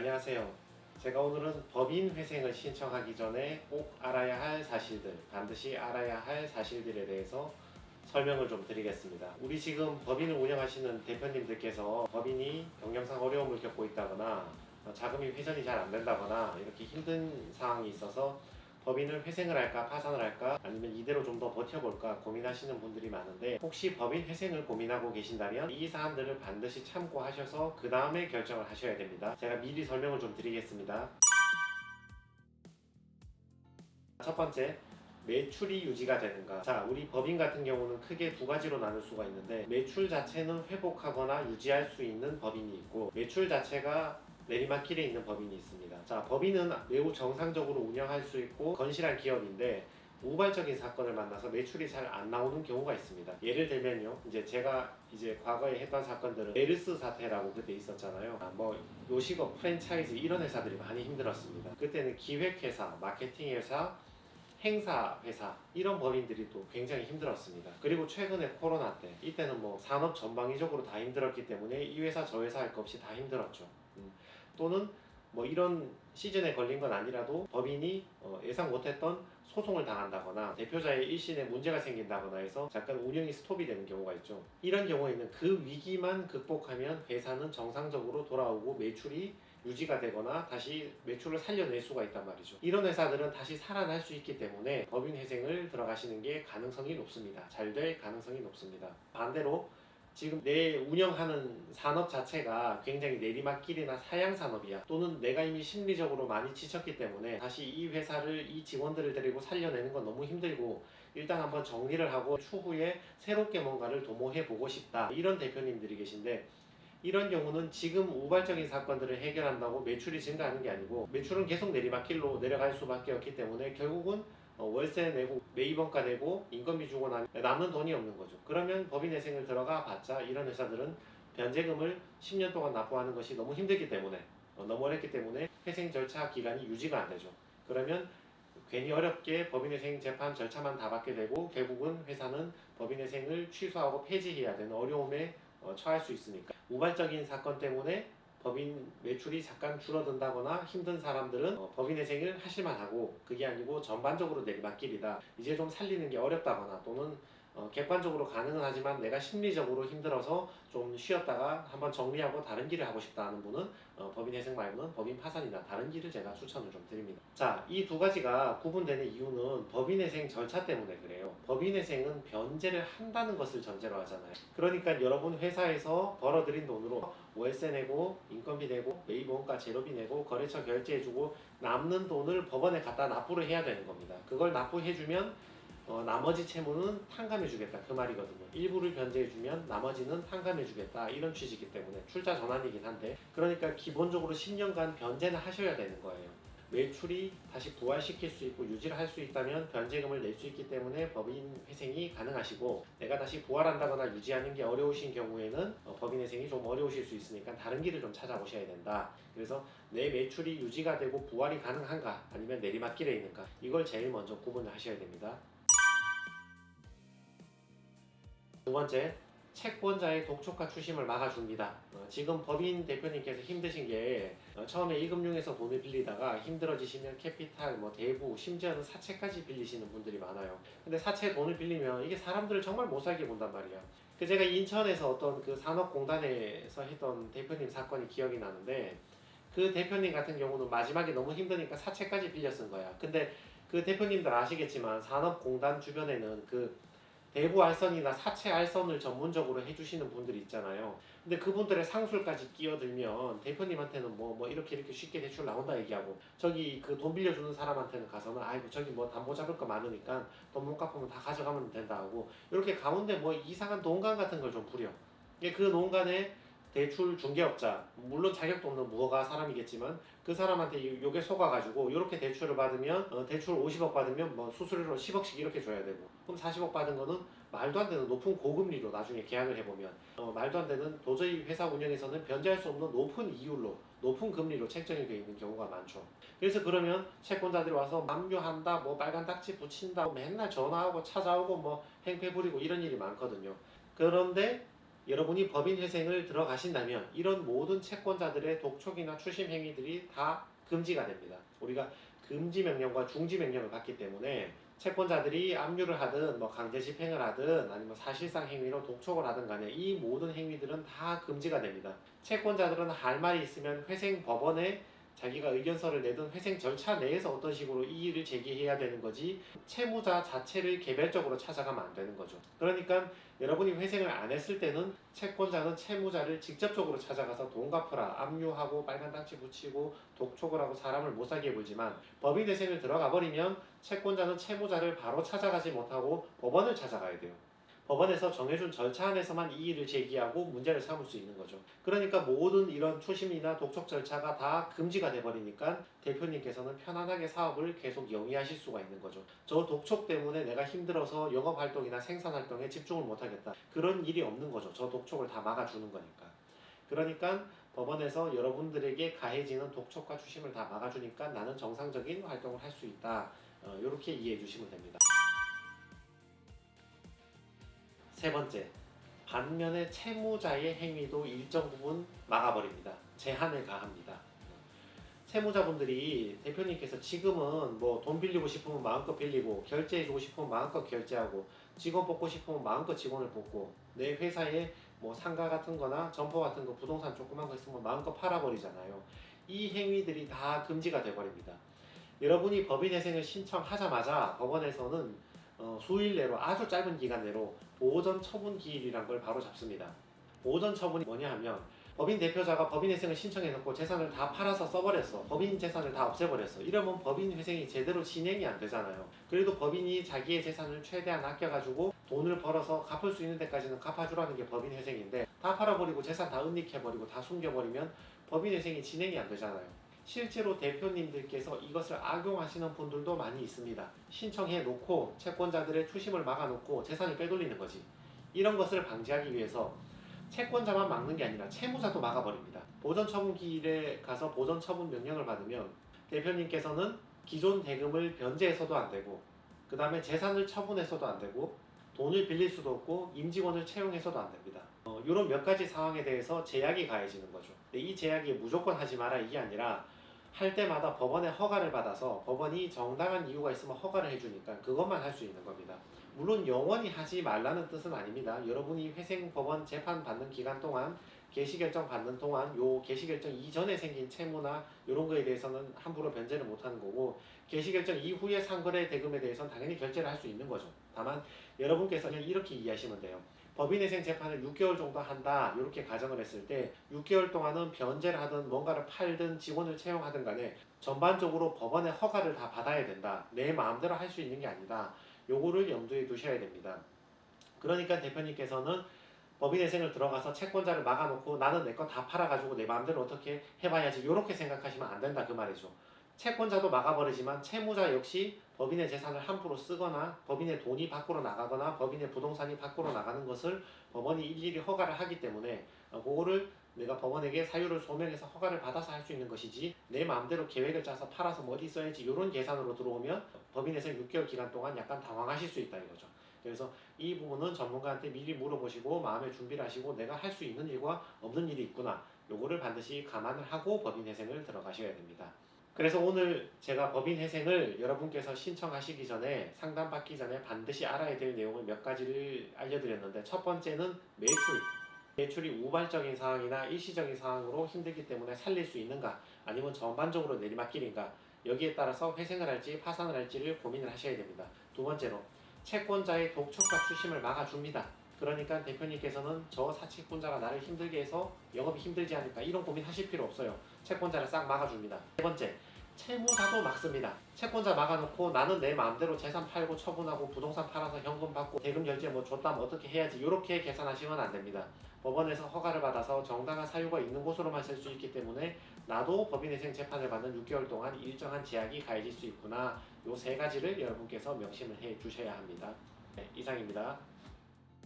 안녕하세요. 제가 오늘은 법인 회생을 신청하기 전에 꼭 알아야 할 사실들, 반드시 알아야 할 사실들에 대해서 설명을 좀 드리겠습니다. 우리 지금 법인을 운영하시는 대표님들께서 법인이 경영상 어려움을 겪고 있다거나 자금이 회전이 잘 안 된다거나 이렇게 힘든 상황이 있어서 법인을 회생을 할까 파산을 할까 아니면 이대로 좀 더 버텨볼까 고민하시는 분들이 많은데, 혹시 법인 회생을 고민하고 계신다면 이 사안들을 반드시 참고하셔서 그 다음에 결정을 하셔야 됩니다. 제가 미리 설명을 좀 드리겠습니다. 첫 번째, 매출이 유지가 되는가. 자, 우리 법인 같은 경우는 크게 두 가지로 나눌 수가 있는데, 매출 자체는 회복하거나 유지할 수 있는 법인이 있고, 매출 자체가 내리막길에 있는 법인이 있습니다. 자, 법인은 매우 정상적으로 운영할 수 있고 건실한 기업인데 우발적인 사건을 만나서 매출이 잘 안 나오는 경우가 있습니다. 예를 들면요, 제가 과거에 했던 사건들은 메르스 사태라고 그때 있었잖아요. 뭐 요식업 프랜차이즈 이런 회사들이 많이 힘들었습니다. 그때는 기획회사, 마케팅회사, 행사회사 이런 법인들이 또 굉장히 힘들었습니다. 그리고 최근에 코로나 때, 이때는 뭐 산업 전방위적으로 다 힘들었기 때문에 이 회사 저 회사 할 것 없이 다 힘들었죠. 또는 뭐 이런 시즌에 걸린 건 아니라도 법인이 예상 못했던 소송을 당한다거나 대표자의 일신에 문제가 생긴다거나 해서 잠깐 운영이 스톱이 되는 경우가 있죠. 이런 경우에는 그 위기만 극복하면 회사는 정상적으로 돌아오고 매출이 유지가 되거나 다시 매출을 살려낼 수가 있단 말이죠. 이런 회사들은 다시 살아날 수 있기 때문에 법인 회생을 들어가시는 게 가능성이 높습니다. 잘 될 가능성이 높습니다. 반대로 지금 내 운영하는 산업 자체가 굉장히 내리막길이나 사양산업이야, 또는 내가 이미 심리적으로 많이 지쳤기 때문에 다시 이 회사를, 이 직원들을 데리고 살려내는 건 너무 힘들고 일단 한번 정리를 하고 추후에 새롭게 뭔가를 도모해 보고 싶다, 이런 대표님들이 계신데, 이런 경우는 지금 우발적인 사건들을 해결한다고 매출이 증가하는 게 아니고 매출은 계속 내리막길로 내려갈 수밖에 없기 때문에 결국은 월세 내고 매입원가 내고 인건비 주고 나면 남는 돈이 없는 거죠. 그러면 법인회생을 들어가 봤자 이런 회사들은 변제금을 10년 동안 납부하는 것이 너무 힘들기 때문에, 너무 어렵기 때문에 회생 절차 기간이 유지가 안 되죠. 그러면 괜히 어렵게 법인회생 재판 절차만 다 받게 되고 결국은 회사는 법인회생을 취소하고 폐지해야 되는 어려움에 처할 수 있으니까, 우발적인 사건 때문에 법인 매출이 잠깐 줄어든다거나 힘든 사람들은 법인회생을 하실만 하고, 그게 아니고 전반적으로 내리막길이다, 이제 좀 살리는 게 어렵다거나 또는 객관적으로 가능은 하지만 내가 심리적으로 힘들어서 좀 쉬었다가 한번 정리하고 다른 길을 하고 싶다 하는 분은 법인회생 말고는 법인 파산이나 다른 길을 제가 추천을 좀 드립니다. 자, 이 두 가지가 구분되는 이유는 법인회생 절차 때문에 그래요. 법인회생은 변제를 한다는 것을 전제로 하잖아요. 그러니까 여러분 회사에서 벌어들인 돈으로 월세 내고 인건비 내고 매입원가 재료비 내고 거래처 결제해주고 남는 돈을 법원에 갖다 납부를 해야 되는 겁니다. 그걸 납부해주면 나머지 채무는 탕감해주겠다, 그 말이거든요. 일부를 변제해주면 나머지는 탕감해주겠다, 이런 취지이기 때문에 출자 전환이긴 한데, 그러니까 기본적으로 10년간 변제는 하셔야 되는 거예요. 매출이 다시 부활시킬 수 있고 유지를 할 수 있다면 변제금을 낼 수 있기 때문에 법인 회생이 가능하시고, 내가 다시 부활한다거나 유지하는 게 어려우신 경우에는 법인 회생이 좀 어려우실 수 있으니까 다른 길을 좀 찾아보셔야 된다. 그래서 내 매출이 유지가 되고 부활이 가능한가 아니면 내리막길에 있는가, 이걸 제일 먼저 구분을 하셔야 됩니다. 두 번째, 채권자의 독촉과 추심을 막아줍니다. 지금 법인 대표님께서 힘드신 게 처음에 1금융에서 돈을 빌리다가 힘들어지시면 캐피탈, 대부, 심지어는 사채까지 빌리시는 분들이 많아요. 근데 사채 돈을 빌리면 이게 사람들을 정말 못 살게 본단 말이야. 제가 인천에서 어떤 그 산업공단에서 했던 대표님 사건이 기억이 나는데, 그 대표님 같은 경우는 마지막에 너무 힘드니까 사채까지 빌려 쓴 거야. 근데 그 대표님들 아시겠지만 산업공단 주변에는 그 대부 알선이나 사채 알선을 전문적으로 해주시는 분들이 있잖아요. 근데 그분들의 상술까지 끼어들면 대표님한테는 뭐 이렇게 쉽게 대출 나온다 얘기하고, 저기 그 돈 빌려주는 사람한테는 가서는 아이고 저기 뭐 담보 잡을 거 많으니까 돈 못 갚으면 다 가져가면 된다 하고, 이렇게 가운데 뭐 이상한 논간 같은 걸 좀 부려. 그 논간에 대출 중개업자, 물론 자격도 없는 무허가 사람이겠지만 그 사람한테 요게 속아가지고 이렇게 대출을 받으면 대출 50억 받으면 뭐 수수료로 10억씩 이렇게 줘야 되고, 그럼 40억 받은 거는 말도 안 되는 높은 고금리로 나중에 계약을 해보면 말도 안 되는, 도저히 회사 운영에서는 변제할 수 없는 높은 이율로 높은 금리로 책정이 되어 있는 경우가 많죠. 그래서 그러면 채권자들이 와서 만류한다, 뭐 빨간 딱지 붙인다, 맨날 전화하고 찾아오고 뭐 행패 부리고 이런 일이 많거든요. 그런데 여러분이 법인회생을 들어가신다면 이런 모든 채권자들의 독촉이나 추심 행위들이 다 금지가 됩니다. 우리가 금지 명령과 중지 명령을 받기 때문에 채권자들이 압류를 하든 뭐 강제 집행을 하든 아니면 사실상 행위로 독촉을 하든 간에 이 모든 행위들은 다 금지가 됩니다. 채권자들은 할 말이 있으면 회생 법원에 자기가 의견서를 내든 회생 절차 내에서 어떤 식으로 이의를 제기해야 되는 거지 채무자 자체를 개별적으로 찾아가면 안 되는 거죠. 그러니까 여러분이 회생을 안 했을 때는 채권자는 채무자를 직접적으로 찾아가서 돈 갚으라 압류하고 빨간 딱지 붙이고 독촉을 하고 사람을 못 살게 굴지만 법인회생을 들어가 버리면 채권자는 채무자를 바로 찾아가지 못하고 법원을 찾아가야 돼요. 법원에서 정해준 절차 안에서만 이의를 제기하고 문제를 삼을 수 있는 거죠. 그러니까 모든 이런 추심이나 독촉 절차가 다 금지가 돼버리니까 대표님께서는 편안하게 사업을 계속 영위하실 수가 있는 거죠. 저 독촉 때문에 내가 힘들어서 영업활동이나 생산활동에 집중을 못하겠다. 그런 일이 없는 거죠. 저 독촉을 다 막아주는 거니까. 그러니까 법원에서 여러분들에게 가해지는 독촉과 추심을 다 막아주니까 나는 정상적인 활동을 할 수 있다. 이렇게 이해해 주시면 됩니다. 세 번째, 반면에 채무자의 행위도 일정 부분 막아버립니다. 제한을 가합니다. 채무자분들이 대표님께서 지금은 뭐 돈 빌리고 싶으면 마음껏 빌리고 결제해주고 싶으면 마음껏 결제하고 직원 뽑고 싶으면 마음껏 직원을 뽑고 내 회사에 뭐 상가 같은 거나 점포 같은 거 부동산 조그만 거 있으면 마음껏 팔아버리잖아요. 이 행위들이 다 금지가 돼버립니다. 여러분이 법인회생을 신청하자마자 법원에서는 수일 내로 아주 짧은 기간 내로 보전 처분 기일이란 걸 바로 잡습니다. 보전 처분이 뭐냐 하면 법인 대표자가 법인회생을 신청해놓고 재산을 다 팔아서 써버렸어. 법인 재산을 다 없애버렸어. 이러면 법인회생이 제대로 진행이 안 되잖아요. 그래도 법인이 자기의 재산을 최대한 아껴가지고 돈을 벌어서 갚을 수 있는 데까지는 갚아주라는 게 법인회생인데 다 팔아버리고 재산 다 은닉해버리고 다 숨겨버리면 법인회생이 진행이 안 되잖아요. 실제로 대표님들께서 이것을 악용하시는 분들도 많이 있습니다. 신청해 놓고 채권자들의 추심을 막아놓고 재산을 빼돌리는 거지. 이런 것을 방지하기 위해서 채권자만 막는 게 아니라 채무자도 막아버립니다. 보전처분기일에 가서 보전처분 명령을 받으면 대표님께서는 기존 대금을 변제해서도 안 되고 그 다음에 재산을 처분해서도 안 되고 돈을 빌릴 수도 없고 임직원을 채용해서도 안 됩니다. 이런 몇 가지 상황에 대해서 제약이 가해지는 거죠. 근데 이 제약이 무조건 하지 마라 이게 아니라 할 때마다 법원의 허가를 받아서 법원이 정당한 이유가 있으면 허가를 해주니까 그것만 할 수 있는 겁니다. 물론 영원히 하지 말라는 뜻은 아닙니다. 여러분이 회생법원 재판 받는 기간 동안 개시결정 받는 동안 요 개시결정 이전에 생긴 채무나 이런 거에 대해서는 함부로 변제를 못하는 거고 개시결정 이후에 상거래 대금에 대해서는 당연히 결제를 할 수 있는 거죠. 다만 여러분께서는 이렇게 이해하시면 돼요. 법인회생 재판을 6개월 정도 한다 이렇게 가정을 했을 때 6개월 동안은 변제를 하든 뭔가를 팔든 직원을 채용하든 간에 전반적으로 법원의 허가를 다 받아야 된다. 내 마음대로 할 수 있는 게 아니다. 요거를 염두에 두셔야 됩니다. 그러니까 대표님께서는 법인회생을 들어가서 채권자를 막아놓고 나는 내 거 다 팔아가지고 내 마음대로 어떻게 해봐야지 이렇게 생각하시면 안 된다 그 말이죠. 채권자도 막아버리지만 채무자 역시 법인의 재산을 함부로 쓰거나 법인의 돈이 밖으로 나가거나 법인의 부동산이 밖으로 나가는 것을 법원이 일일이 허가를 하기 때문에 그거를 내가 법원에게 사유를 소명해서 허가를 받아서 할 수 있는 것이지 내 마음대로 계획을 짜서 팔아서 뭐 어디 써야지 이런 계산으로 들어오면 법인회생 6개월 기간 동안 약간 당황하실 수 있다 이거죠. 그래서 이 부분은 전문가한테 미리 물어보시고 마음의 준비를 하시고 내가 할 수 있는 일과 없는 일이 있구나 요거를 반드시 감안을 하고 법인회생을 들어가셔야 됩니다. 그래서 오늘 제가 법인회생을 여러분께서 신청하시기 전에 상담받기 전에 반드시 알아야 될 내용을 몇 가지를 알려드렸는데 첫 번째는 매출이 우발적인 상황이나 일시적인 상황으로 힘들기 때문에 살릴 수 있는가 아니면 전반적으로 내리막길인가 여기에 따라서 회생을 할지 파산을 할지를 고민을 하셔야 됩니다. 두 번째로 채권자의 독촉과 추심을 막아줍니다. 그러니까 대표님께서는 저 사채권자가 나를 힘들게 해서 영업이 힘들지 않을까 이런 고민 하실 필요 없어요. 채권자를 싹 막아줍니다. 세 번째, 채무자도 막습니다. 채권자 막아놓고 나는 내 마음대로 재산 팔고 처분하고 부동산 팔아서 현금 받고 대금 결제 뭐 줬다면 어떻게 해야지 이렇게 계산하시면 안 됩니다. 법원에서 허가를 받아서 정당한 사유가 있는 곳으로만 쓸 수 있기 때문에 나도 법인회생 재판을 받는 6개월 동안 일정한 제약이 가해질 수 있구나 요 세 가지를 여러분께서 명심을 해 주셔야 합니다. 네, 이상입니다.